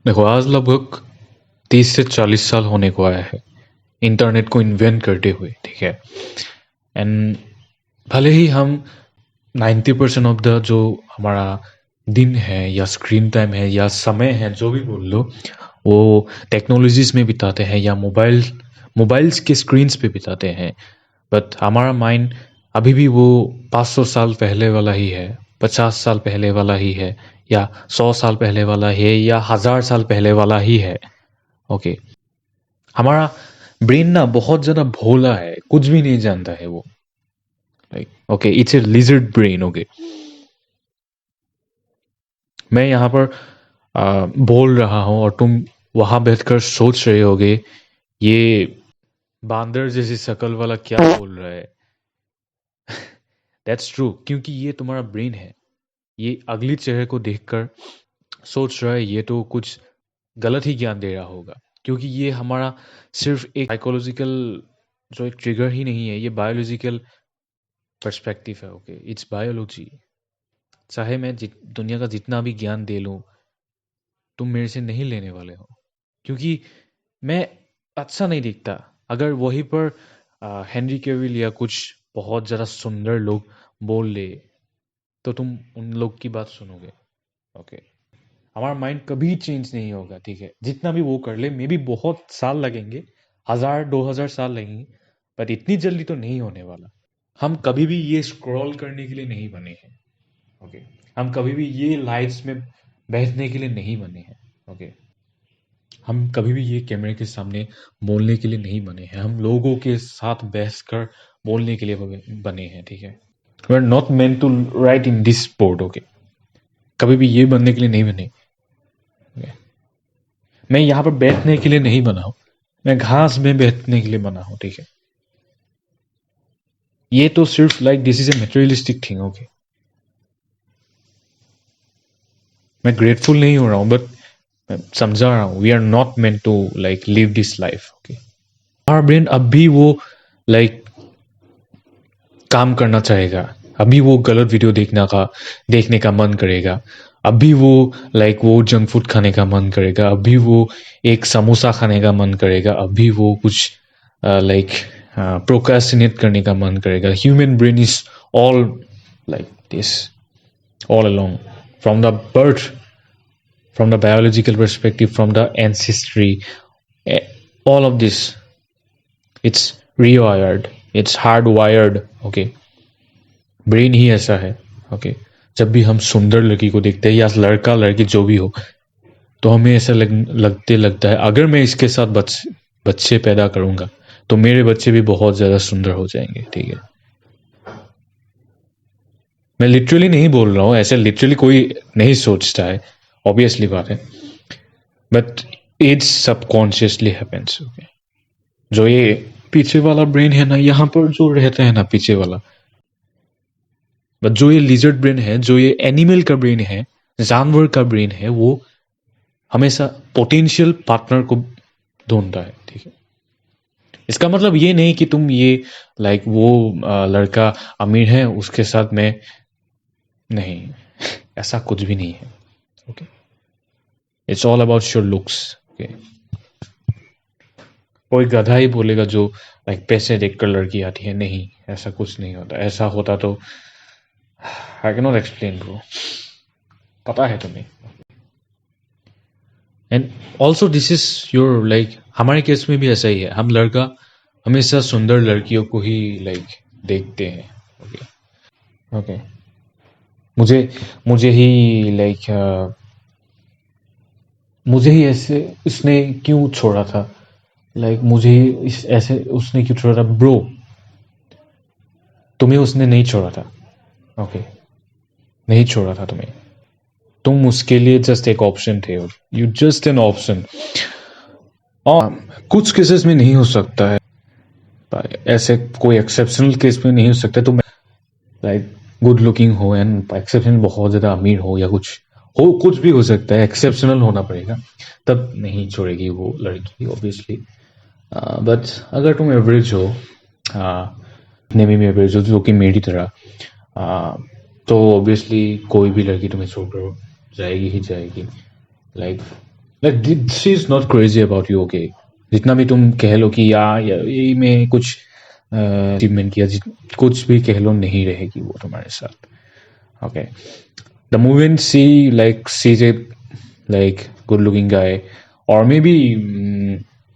देखो, आज लगभग 30 से 40 साल होने को आया है इंटरनेट को इन्वेंट करते हुए, ठीक है। एंड भले ही हम 90% ऑफ द जो हमारा दिन है या स्क्रीन टाइम है या समय है, जो भी बोल लो, वो टेक्नोलॉजीज में बिताते हैं या मोबाइल्स के स्क्रीन्स पे बिताते हैं। बट हमारा माइंड अभी भी वो 500 साल पहले वाला ही है, 50 साल पहले वाला ही है, या 100 साल पहले वाला है, या 1000 साल पहले वाला ही है। ओके। हमारा ब्रेन ना बहुत ज़्यादा भोला है, कुछ भी नहीं जानता है वो। Like okay, it's a lizard brain. Okay, मैं यहाँ पर बोल रहा हूँ और तुम वहां बैठकर सोच रहे होगे, ये बांदर जैसी शक्ल वाला क्या बोल रहा है। दैट्स ट्रू, क्योंकि ये तुम्हारा ब्रेन है। ये अगली चेहरे को देखकर सोच रहा है ये तो कुछ गलत ही ज्ञान दे रहा होगा, क्योंकि ये हमारा सिर्फ एक साइकोलॉजिकल जो एक ट्रिगर ही नहीं है, ये बायोलॉजिकल पर्सपेक्टिव है। Okay, it's biology. चाहे मैं दुनिया का जितना भी ज्ञान दे लूँ, तुम मेरे से नहीं लेने वाले हो, क्योंकि मैं अच्छा नहीं दिखता। अगर वहीं पर हेनरी केविल या कुछ बहुत ज़्यादा सुंदर लोग बोल ले, तो तुम उन लोग की बात सुनोगे। ओके, हमारा माइंड कभी चेंज नहीं होगा, ठीक है। जितना भी वो कर ले, मे बी बहुत साल लगेंगे, 1000 2000 साल लगेंगे, पर इतनी जल्दी तो नहीं होने वाला। हम कभी भी ये स्क्रॉल करने के लिए नहीं बने हैं। ओके, हम कभी भी ये लाइट्स में बैठने के लिए नहीं बने हैं। ओके, हम कभी भी ये कैमरे के सामने बोलने के लिए नहीं बने हैं। हम लोगों के साथ बहस कर बोलने के लिए बने हैं, ठीक है। We are not meant to write in this board. Okay, कभी भी ये बनने के लिए नहीं बने। Okay? मैं यहाँ पर बैठने के लिए नहीं बना हूँ, मैं घास में बैठने के लिए बना हूँ, ठीक है। ये तो सिर्फ like this is a materialistic thing. Okay, मैं ग्रेटफुल नहीं हो रहा हूँ, बट मैं समझा रहा हूँ we are not meant to like live this life. Okay, हमारा ब्रेन अब भी वो लाइक काम करना चाहेगा, अभी वो गलत वीडियो देखने का मन करेगा, अभी वो लाइक वो जंक फूड खाने का मन करेगा, अभी वो एक समोसा खाने का मन करेगा, अभी वो कुछ लाइक प्रोक्रेस्टिनेट करने का मन करेगा। Human brain is all like this all along, from the birth, from the biological perspective, from the ancestry, all of this, it's rewired, it's hardwired. Okay, brain ही ऐसा है। ओके, जब भी हम सुंदर लड़की को देखते हैं या लड़का लड़की जो भी हो, तो हमें ऐसा लगता है अगर मैं इसके साथ बच्चे पैदा करूंगा तो मेरे बच्चे भी बहुत ज्यादा सुंदर हो जाएंगे, ठीक है। मैं लिटरली नहीं बोल रहा हूँ, ऐसे लिटरली कोई नहीं सोचता है, ऑब्वियसली बात है, but it subconsciously happens. Okay, जो ये पीछे वाला ब्रेन है ना, यहाँ पर जो रहता है ना पीछे वाला, बट जो ये लिजर्ड ब्रेन है, जो ये एनिमल का ब्रेन है, जानवर का ब्रेन है, वो हमेशा पोटेंशियल पार्टनर को ढूंढता है, ठीक है। इसका मतलब ये नहीं कि तुम ये लाइक वो लड़का अमीर है उसके साथ मैं नहीं, ऐसा कुछ भी नहीं है। Okay, it's all about your looks. Okay, कोई गधा ही बोलेगा जो लाइक पैसे देखकर लड़की आती है, नहीं, ऐसा कुछ नहीं होता। ऐसा होता तो I can not explain bro, पता है तुम्हें। And also this is your like, हमारे केस में भी ऐसा ही है, हम लड़का हमेशा सुंदर लड़कियों को ही लाइक देखते हैं। ओके, ओके, मुझे मुझे ही लाइक मुझे ही ऐसे उसने क्यों छोड़ा था, लाइक मुझे ही ऐसे उसने क्यों छोड़ा था ब्रो, तुम्हें उसने नहीं छोड़ा था। ओके, नहीं छोड़ा था तुम्हें, तुम उसके लिए जस्ट एक ऑप्शन थे, यू जस्ट एन ऑप्शन। और कुछ केसेस में नहीं हो सकता है, ऐसे कोई एक्सेप्शनल केस में नहीं हो सकता, तो लाइक गुड लुकिंग हो एंड एक्सेप्शन बहुत ज़्यादा अमीर हो या कुछ भी हो सकता है, एक्सेप्शनल होना पड़ेगा, तब नहीं छोड़ेगी वो लड़की ऑब्वियसली। बट अगर तुम एवरेज हो, इतने में भी एवरेज हो जो कि मेरी तरह, तो ऑब्वियसली कोई भी लड़की तुम्हें छोड़ कर जाएगी ही जाएगी। Like like she is not crazy about you, okay? जितना भी तुम कह लो कि या ये में कुछ अचीवमेंट किया, कुछ भी कह लो, नहीं रहेगी वो तुम्हारे साथ, okay? The moment she like sees a like good looking guy, और मे बी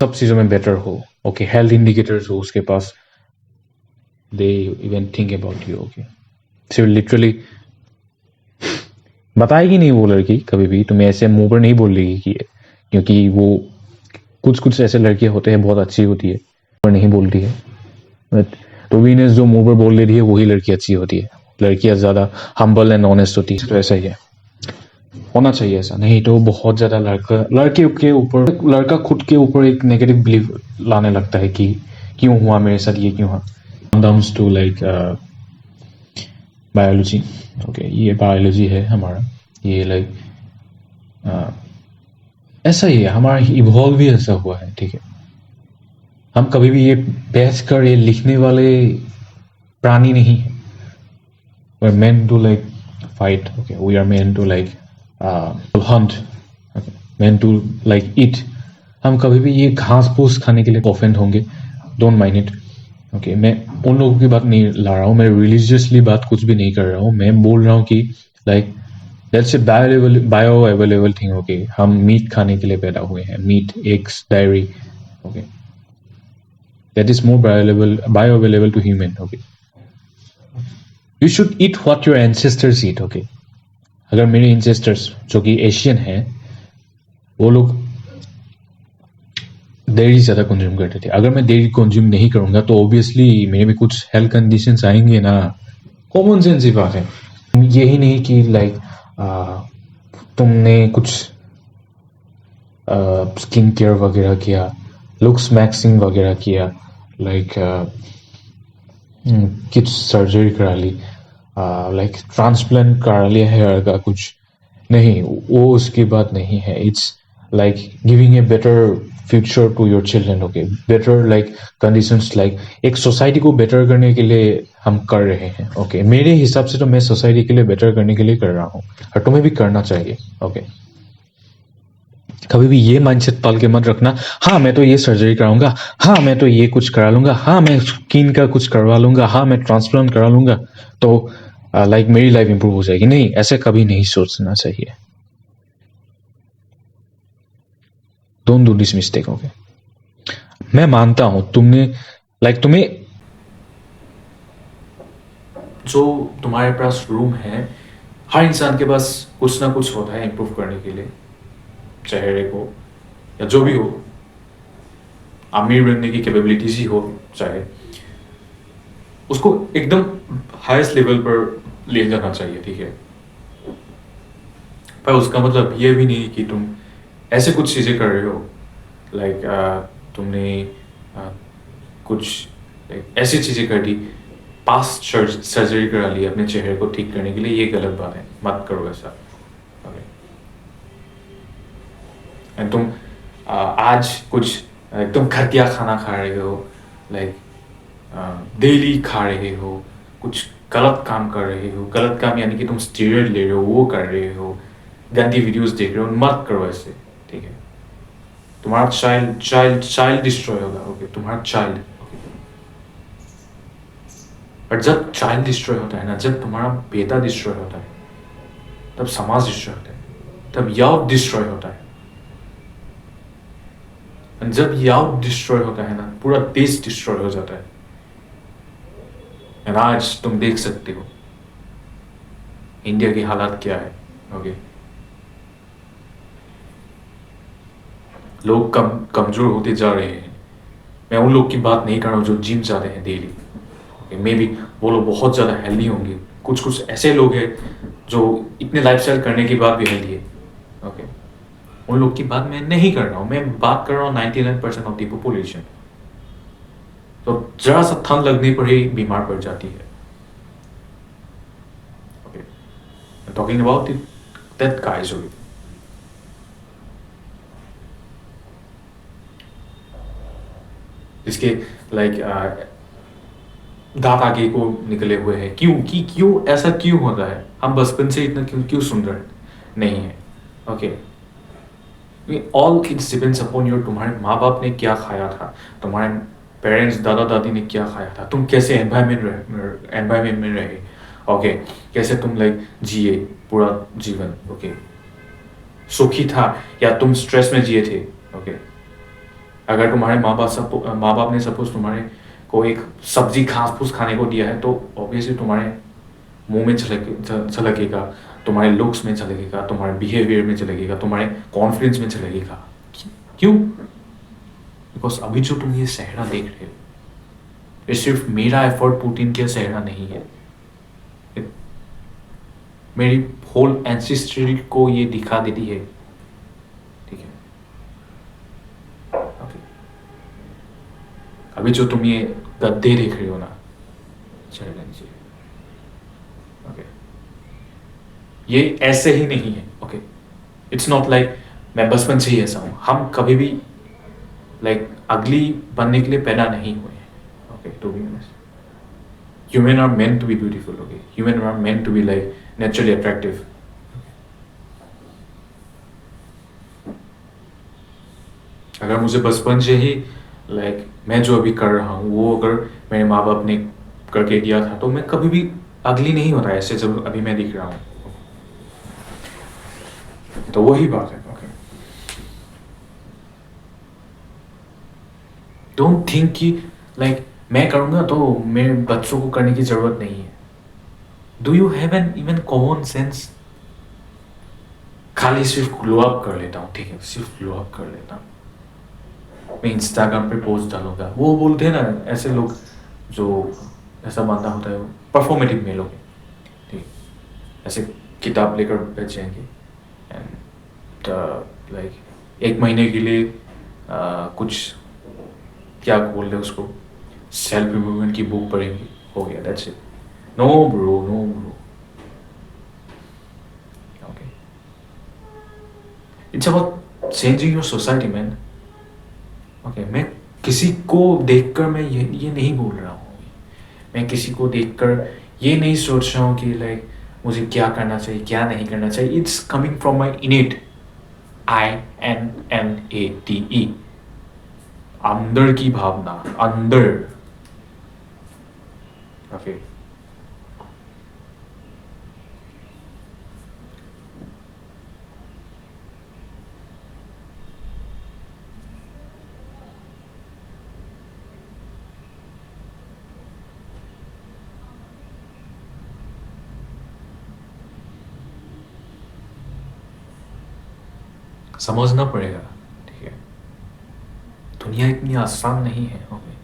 सब चीज़ों में बेटर हो, ओके, हेल्थ इंडिकेटर्स हो उसके पास, they even think about you, okay? She will literally बताएगी नहीं वो लड़की कभी भी तुम्हें ऐसे मुंह पर नहीं बोलेगी कि, क्योंकि वो कुछ ऐसे लड़कियां होते हैं बहुत अच्छी होती है पर नहीं बोलती है, बट टोबीनेस जो मुंह पर बोल लेती है वही लड़की अच्छी होती है। लड़कियां ज़्यादा हम्बल एंड ऑनेस्ट होती है, तो ऐसा ही है, होना चाहिए ऐसा, नहीं तो बहुत ज़्यादा लड़के के ऊपर, लड़का खुद के ऊपर एक नेगेटिव बिलीव लाने लगता है कि क्यों हुआ मेरे साथ, ये क्यों हुआ। Downs to like biology, okay? ये बायोलॉजी है हमारा, ये लाइक ऐसा ही है, हमारा इवॉल्व भी ऐसा हुआ है, ठीक है? हम कभी भी ये बहस कर ये लिखने वाले प्राणी नहीं है। We are meant to like fight, okay? We are meant to like hunt, okay? Meant to like eat. हम कभी भी ये घास फूस खाने के लिए ऑफेंड होंगे, डोंट माइंड इट, ओके? मैं उन लोगों की बात नहीं ला रहा हूँ, मैं रिलीजियसली बात कुछ भी नहीं कर रहा हूँ, मैं बोल रहा हूँ कि like that's a bioavailable thing, okay? हम मीट खाने के लिए पैदा हुए हैं, meat, eggs, dairy, okay? That is more bioavailable to human, okay? You should eat what your ancestors eat, okay? अगर मेरे एंसेस्टर्स जो कि एशियन हैं, वो लोग डेयरी ज़्यादा कंज्यूम करते थे, अगर मैं डेयरी कंज्यूम नहीं करूँगा तो ऑब्वियसली मेरे भी कुछ हेल्थ कंडीशंस आएंगे ना, कॉमन सेंस ही बात है। यही नहीं कि लाइक तुमने कुछ स्किन केयर वगैरह किया, लुक्स मैक्सिंग वगैरह किया, लाइक कुछ सर्जरी करा ली, लाइक ट्रांसप्लांट करा लिया हेयर का, कुछ नहीं, वो उसकी बात नहीं है। It's like giving a better future to your children, okay? Better like conditions, like एक सोसाइटी को बेटर करने के लिए हम कर रहे हैं, ओके? मेरे हिसाब से तो मैं सोसाइटी के लिए बेटर करने के लिए कर रहा हूँ, और तुम्हें भी करना चाहिए, ओके? कभी भी ये माइंडसेट पाल के मत रखना, हाँ मैं तो ये सर्जरी कराऊंगा, हाँ मैं तो ये कुछ करा लूंगा, हाँ मैं स्किन का कुछ करवा लूंगा, हाँ मैं ट्रांसप्लांट करा लूंगा तो लाइक मेरी लाइफ इंप्रूव हो जाएगी। नहीं, ऐसे कभी नहीं सोचना चाहिए। Don't do this mistake, okay? मैं मानता हूं तुमने लाइक तुम्हें जो तुम्हारे पास रूम है, हर इंसान के पास कुछ ना कुछ होता है इंप्रूव करने के लिए, चेहरे को या जो भी हो, अमीर बनने की कैपेबिलिटीज ही हो, चाहे उसको एकदम हाईएस्ट लेवल पर ले जाना चाहिए, ठीक है? पर उसका मतलब ये भी नहीं कि तुम ऐसे कुछ चीज़ें कर रहे हो, लाइक तुमने कुछ ऐसी चीज़ें कर दी, पास्ट सर्जरी करा ली अपने चेहरे को ठीक करने के लिए, ये गलत बात है, मत करो ऐसा, ओके? एंड तुम आज कुछ एकदम घटिया खाना खा रहे हो, लाइक डेली खा रहे हो, कुछ गलत काम कर रहे हो, गलत काम यानी कि तुम स्टीरॉयड ले रहे हो, वो कर रहे हो, गंदी वीडियोस देख रहे हो, मत करो ऐसे, ठीक है? तुम्हारा चाइल्ड डिस्ट्रॉय होगा, ओके? तुम्हारा चाइल्ड, और जब चाइल्ड डिस्ट्रॉय होता है ना, जब तुम्हारा बेटा डिस्ट्रॉय होता है, तब समाज डिस्ट्रॉय होता है, तब यूथ डिस्ट्रॉय होता है, और जब यूथ डिस्ट्रॉय होता है ना, पूरा देश डिस्ट्रॉय हो जाता है। और आज तुम देख सकते हो इंडिया की हालत क्या है, ओके? लोग कमजोर होते जा रहे हैं। मैं उन लोग की बात नहीं कर रहा हूँ जो जिम जाते हैं डेली, मे बी वो लोग बहुत ज़्यादा हेल्दी होंगे, कुछ ऐसे लोग हैं जो इतने लाइफस्टाइल करने के बाद भी हेल्दी है, ओके? उन लोग की बात मैं नहीं कर रहा हूँ, मैं बात कर रहा हूँ 99% ऑफ द पॉपुलेशन, तो जरा सा ठंड लगने पर ही बीमार पड़ जाती है, okay? Talking about that guys, okay? जिसके लाइक दांत आगे को निकले हुए हैं, क्यों ऐसा क्यों होता है? हम बचपन से इतना क्यों सुन रहे नहीं है, okay? All it's depends upon your, तुम्हारे माँ बाप ने क्या खाया था, तुम्हारे पेरेंट्स दादा दादी ने क्या खाया था, तुम कैसे एनवायरमेंट में रहे, ओके, कैसे तुम लाइक जिए पूरा जीवन, ओके, सुखी था या तुम स्ट्रेस में जिए थे, ओके। अगर तुम्हारे माँ बाप ने सपोज तुम्हारे को एक सब्जी घास फूस खाने को दिया है तो ऑब्वियसली तुम्हारे मुंह में झलकेगा, तुम्हारे लुक्स में झलकेगा, तुम्हारे बिहेवियर में झलकेगा, तुम्हारे कॉन्फिडेंस में झलकेगा। क्यों? बिकॉज अभी जो तुम ये सहरा देख रहे हो, ये सिर्फ मेरा एफर्ट पुटिन के सहरा नहीं है, मेरी होल एंसेस्ट्री को ये दिखा देती है, ठीक है। अभी जो तुम ये गद्दे देख रहे हो ना, ओके, ये ऐसे ही नहीं है, ओके। इट्स नॉट लाइक मैं बचपन से ही ऐसा हूं, हम कभी भी लाइक अगली बनने के लिए पैदा नहीं हुए हैं, okay, to be honest. Human are meant to be beautiful, okay? Human are meant to be like naturally attractive. अगर मुझे बचपन से ही लाइक मैं जो अभी कर रहा हूँ वो अगर मेरे माँ बाप ने करके दिया था तो मैं कभी भी अगली नहीं होता ऐसे जब अभी मैं दिख रहा हूँ, तो वही बात है, ओके। डोंट थिंक कि लाइक मैं करूँगा तो मेरे बच्चों को करने की जरूरत नहीं है। Do you have an even common sense? खाली सिर्फ ग्लो अप कर लेता हूँ, ठीक है, सिर्फ ग्लो अप कर लेता हूँ, मैं इंस्टाग्राम पे पोस्ट डालूंगा। वो बोलते हैं ना ऐसे लोग जो ऐसा मानना होता है, परफॉर्मेटिव में लोग, ठीक, ऐसे किताब लेकर बैठ जाएंगे एंड लाइक 1 महीने के लिए कुछ क्या बोल रहे उसको, सेल्फ इम्प्रूवमेंट की बुक पढ़ेंगे, हो गया, that's it. No bro, no bro, okay, it's about changing your society man, okay. मैं किसी को देखकर मैं ये नहीं बोल रहा हूँ, मैं किसी को देखकर ये नहीं सोच रहा हूँ कि लाइक मुझे क्या करना चाहिए क्या नहीं करना चाहिए। It's coming from my इनेट, INNATE, अंदर की भावना, अंदर, ओके। समझना पड़ेगा, ठीक है, दुनिया इतनी आसान नहीं है, ओके।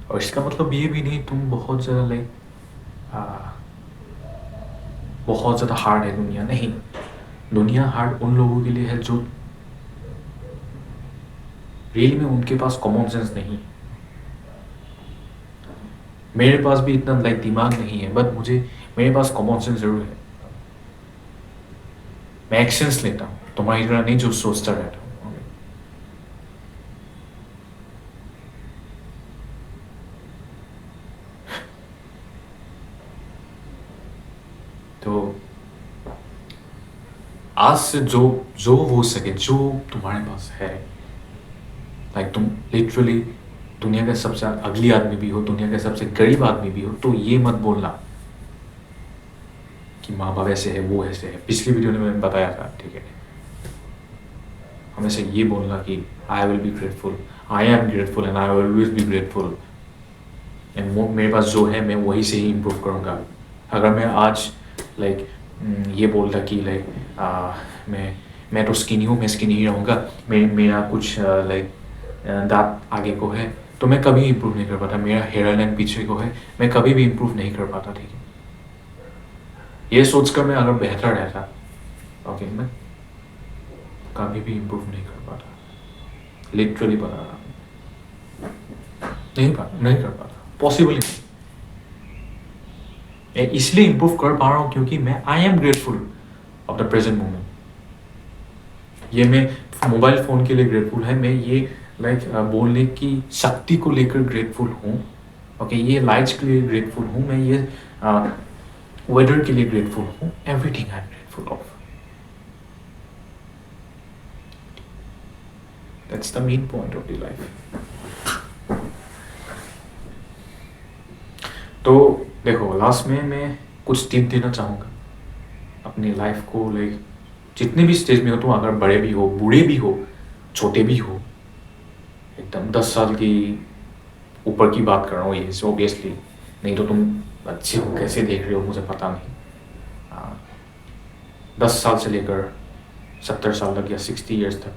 और इसका मतलब ये भी नहीं तुम बहुत ज़्यादा लाइक बहुत ज़्यादा हार्ड है दुनिया, नहीं। दुनिया हार्ड उन लोगों के लिए है जो रियल में उनके पास कॉमन सेंस नहीं है। मेरे पास भी इतना लाइक दिमाग नहीं है, बट मेरे पास कॉमन सेंस जरूर है। मैं एक्शंस लेता हूँ, तुम्हारी तरह नहीं जो सोचता रहता हूँ, okay? तो आज से जो हो सके, जो तुम्हारे पास है, लाइक तुम लिटरली दुनिया का सबसे अगली आदमी भी हो, दुनिया का सबसे गरीब आदमी भी हो, तो ये मत बोलना कि माँ बाप ऐसे है वो ऐसे है। पिछली वीडियो में मैंने बताया था, ठीक है, हमेशा ये बोलना कि I will be grateful, I am grateful and I will always be grateful, and मेरे पास जो है मैं वही से ही इम्प्रूव करूँगा। अगर मैं आज लाइक ये बोलता कि लाइक मैं तो स्किनी हूँ, मैं स्किनी ही रहूँगा, मेरा कुछ लाइक दांत आगे को है, तो मैं कभी इम्प्रूव नहीं कर पाता। मेरा हेयर लाइन पीछे को है, मैं कभी भी इम्प्रूव नहीं कर पाता, ठीक है। ये सोचकर मैं अगर बेहतर रहता, ओके, मैं कभी भी इम्प्रूव नहीं कर पाता, लिटरली बता रहा हूँ, नहीं कर पाता, पॉसिबल नहीं। मैं इसलिए इम्प्रूव कर पा रहा हूँ क्योंकि मैं I am grateful of the present moment. ये मैं मोबाइल फ़ोन के लिए ग्रेटफुल है, मैं ये लाइक बोलने की शक्ति को लेकर ग्रेटफुल हूँ, ओके। ये लाइट्स के लिए ग्रेटफुल हूँ, मैं ये वेदर के लिए ग्रेटफुल हूँ, everything I am grateful of. That's the main point of the life. तो देखो, लास्ट में मैं कुछ टिप देना चाहूँगा अपनी लाइफ को, लाइक जितने भी स्टेज में हो तुम, अगर बड़े भी हो, बूढ़े भी हो, छोटे भी हो, एकदम 10 साल की ऊपर की बात कर रहा हूँ ये ऑब्वियसली, नहीं तो तुम अच्छे हो कैसे देख रहे हो मुझे पता नहीं। 10 साल से लेकर 70 साल तक या 60 ईयर्स तक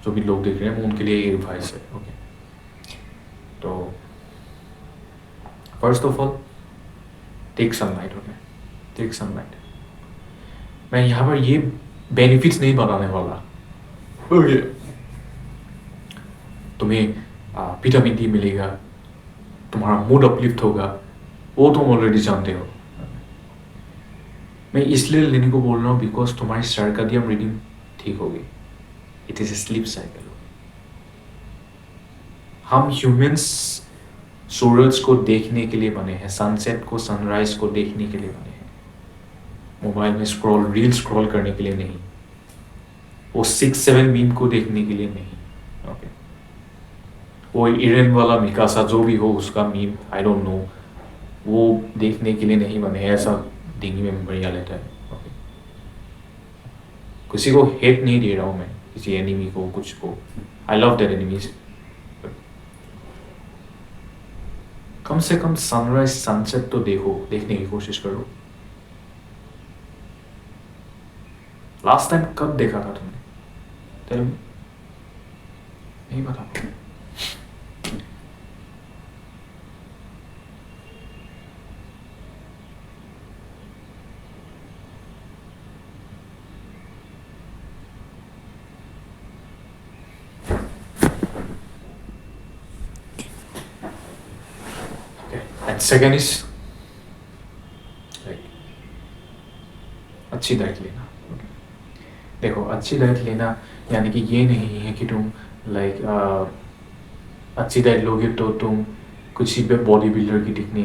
जो भी लोग देख रहे हैं, उनके लिए ये एडवाइस है। ओके, तो first of all take sunlight. Okay, take sunlight. मैं यहाँ पर ये बेनिफिट्स नहीं बताने वाला। ओके, तुम्हें विटामिन डी मिलेगा, तुम्हारा मूड अपलिफ्ट होगा, वो तुम ऑलरेडी जानते हो। मैं इसलिए लेने को बोल रहा हूँ बिकॉज तुम्हारी सर्काडियन रिदम ठीक होगी। It is a sleep cycle. हम ह्यूमंस सूरज को देखने के लिए बने हैं, सनसेट को, सनराइज को देखने के लिए बने हैं, मोबाइल में रील स्क्रॉल करने के लिए नहीं, वो 6-7 मीम को देखने के लिए नहीं। ओके, वो इरेन वाला मिकासा जो भी हो उसका मीम, आई डोंट नो, वो देखने के लिए नहीं बने हैं, ऐसा दिल्ली में बढ़िया लेता है। ओके, किसी को हेट नहीं दे रहा हूँ मैं, किसी एनिमी को, कुछ को, आई लव दैट एनिमीज। कम से कम सनराइज सनसेट तो देखने की कोशिश करो। लास्ट टाइम कब देखा था तुमने? तेरे नहीं पता? And second is like अच्छी डाइट लेना। देखो, अच्छी डाइट लेना यानी कि ये नहीं है कि तुम लाइक अच्छी डाइट लोगे तो तुम कुछ ही बॉडी बिल्डर की दिखने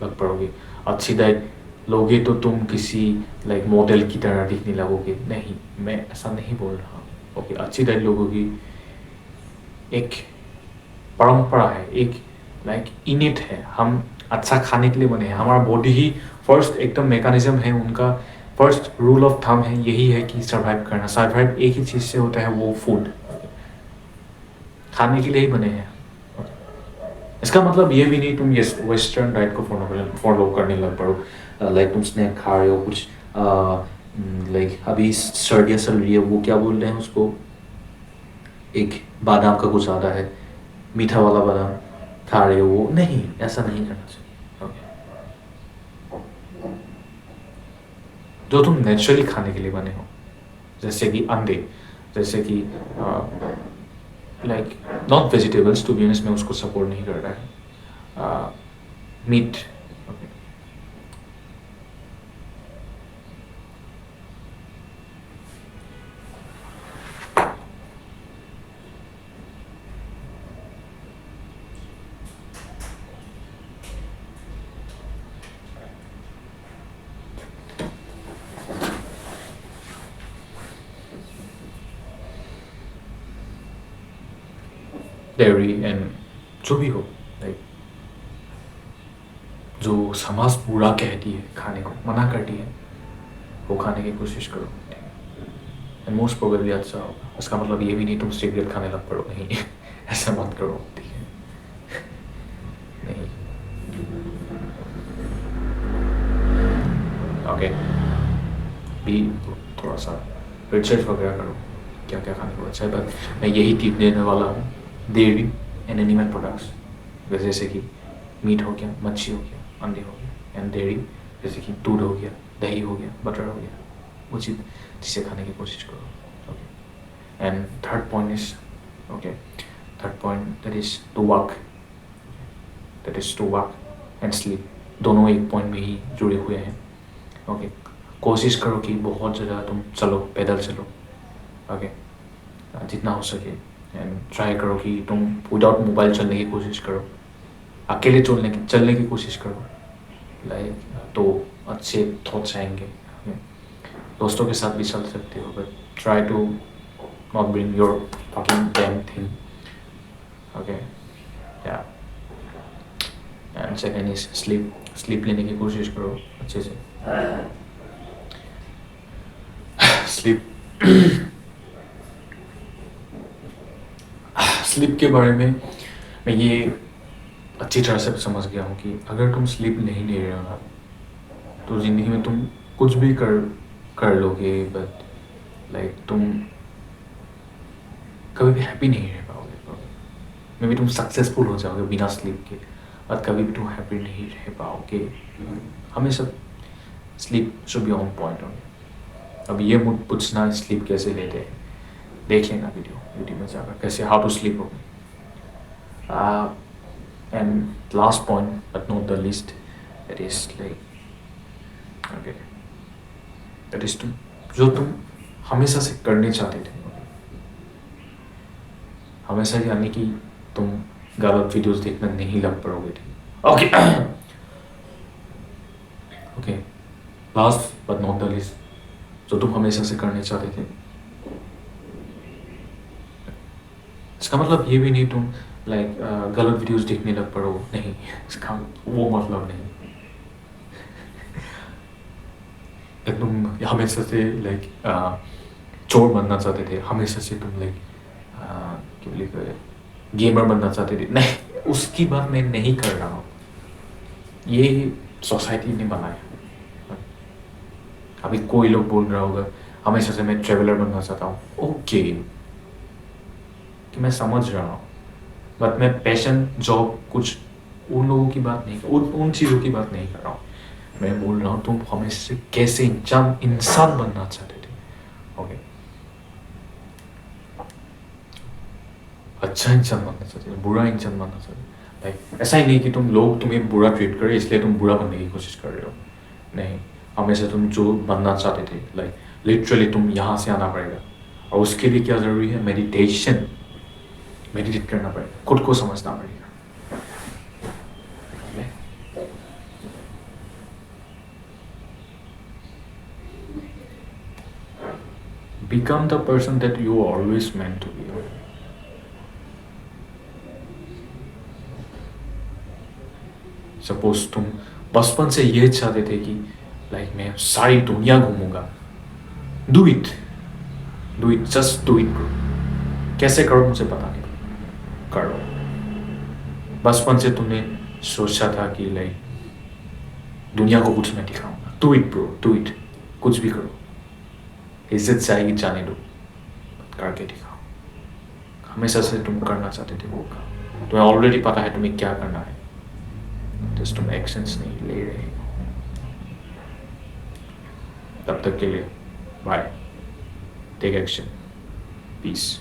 लग पड़ोगे। अच्छी डाइट लोगे तो तुम किसी लाइक मॉडल की तरह दिखने लगोगे। नहीं, मैं ऐसा नहीं बोल रहा। ओके, अच्छी डाइट लोगों की एक परंपरा है, एक लाइक इनेट है। हम अच्छा खाने के लिए बने हैं, हमारा बॉडी ही फर्स्ट एकदम मैकेनिज्म है, उनका फर्स्ट रूल ऑफ थंब है, यही है कि सर्वाइव करना। सर्वाइव एक ही चीज़ से होता है, वो फूड, खाने के लिए ही बने हैं। इसका मतलब ये भी नहीं तुम ये वेस्टर्न डाइट को फॉलो करने लग पड़ो। लाइक तुम स्नैक खा रहे हो कुछ, लाइक अभी सर्दियाँ चल रही है, वो क्या बोल रहे हैं उसको, एक बादाम का कुछ ज़्यादा है, मीठा वाला बादाम खा रहे हो, वो नहीं, ऐसा नहीं करना चाहिए। जो तुम नेचुरली खाने के लिए बने हो, जैसे कि अंडे, जैसे कि like not vegetables, to be honest मैं उसको सपोर्ट नहीं कर रहा है, मीट। डेयरी एंड जो भी हो, लाइक जो समाज बुरा कहती है, खाने को मना करती है, वो खाने की कोशिश करो। एंड मोस्ट प्रोबेबली अच्छा होगा। इसका मतलब ये भी नहीं तुम सिगरेट खाने लग पड़ो, नहीं ऐसा मत करो, ठीक है? नहीं। ओके, भी थोड़ा सा रिसर्च वगैरह करो क्या क्या खाने को अच्छा है। पर मैं यही टिप देने वाला हूँ, डेयरी एंड एनिमल प्रोडक्ट्स, जैसे कि मीट हो गया, मच्छी हो गया, अंडे हो गया, एंड डेयरी जैसे कि दूध हो गया, दही हो गया, बटर हो गया, वो चीज़ जिसे खाने की कोशिश करो। Okay, and third point is, okay, third point that is to work, that is to work and sleep, दोनों एक पॉइंट में ही जुड़े हुए हैं। ओके, कोशिश करो कि बहुत ज़्यादा तुम चलो, पैदल चलो, ओके, जितना हो सके। एंड ट्राई करो कि तुम विदाउट मोबाइल चलने की कोशिश करो, अकेले चलने की कोशिश करो, लाइक तो अच्छे थॉट्स आएंगे। दोस्तों के साथ भी चल सकते हो, but try to not bring your fucking damn thing. Okay, yeah. And second is sleep लेने की कोशिश करो अच्छे से. स्लीप स्लीप के बारे में मैं ये अच्छी तरह से समझ गया हूँ कि अगर तुम स्लीप नहीं ले रहे हो ना तो ज़िंदगी में तुम कुछ भी कर लोगे, बट लाइक तुम कभी भी हैप्पी नहीं रह पाओगे. मे बी तुम सक्सेसफुल हो जाओगे बिना स्लीप के, और कभी भी तुम हैप्पी नहीं रह पाओगे. हमेशा sleep should be on point. अब ये मुझ पूछना स्लीप कैसे लेते हैं, देख लेना वीडियो में जाकर कैसे हाउ टू स्लीप हो. And last point but not the least, that is like okay, that is तुम जो तुम हमेशा से करने चाहते थे. हमेशा यानी कि तुम गलत वीडियोस देखना नहीं लग पड़ोगे. Okay okay, last but not the least, जो तुम हमेशा से करने चाहते थे. इसका मतलब ये भी नहीं तुम लाइक गलत वीडियोस देखने लग पड़ो, नहीं, इसका वो मतलब नहीं. तुम हमेशा से लाइक चोर बनना चाहते थे, हमेशा से तुम लाइक क्या बोले गेमर बनना चाहते थे, नहीं, उसकी बात मैं नहीं कर रहा हूँ. ये सोसाइटी ने बनाया. अभी कोई लोग बोल रहा होगा हमेशा से मैं ट्रेवलर बनना चाहता हूँ. ओके, कि मैं समझ रहा हूँ, बट मैं पैशन जॉब कुछ उन लोगों की बात नहीं, उन चीज़ों की बात नहीं कर रहा हूँ. मैं बोल रहा हूँ तुम हमेशा से कैसे इंसान बनना चाहते थे. ओके, अच्छा इंसान बनना चाहते थे, बुरा इंसान बनना चाहते थे. लाइक ऐसा ही नहीं कि तुम लोग तुम्हें बुरा ट्रीट करे इसलिए तुम बुरा बनने की कोशिश कर रहे हो. नहीं, हमेशा तुम जो बनना चाहते थे, लाइक लिटरली तुम यहाँ से आना पड़ेगा. और उसके लिए क्या ज़रूरी है? मेडिटेशन. मेडिटेट करना पड़ेगा, खुद को समझना पड़ेगा. Become the person that you are always meant to be. Suppose तुम बचपन से ये चाहते थे कि लाइक मैं सारी दुनिया घूमूंगा. Do it, just do it. कैसे करो मुझे पता नहीं, करो. बचपन से तुमने सोचा था कि लाइक दुनिया को कुछ मैं दिखाऊंगा. Do it bro, do it. कुछ भी करो, इज्जत जाएगी जाने दो, करके दिखाओ. हमेशा से तुम करना चाहते थे वो काम, तुम्हें ऑलरेडी पता है तुम्हें क्या करना है, जस्ट तुम एक्शंस नहीं ले रहे. तब तक के लिए बाय. Take action. पीस.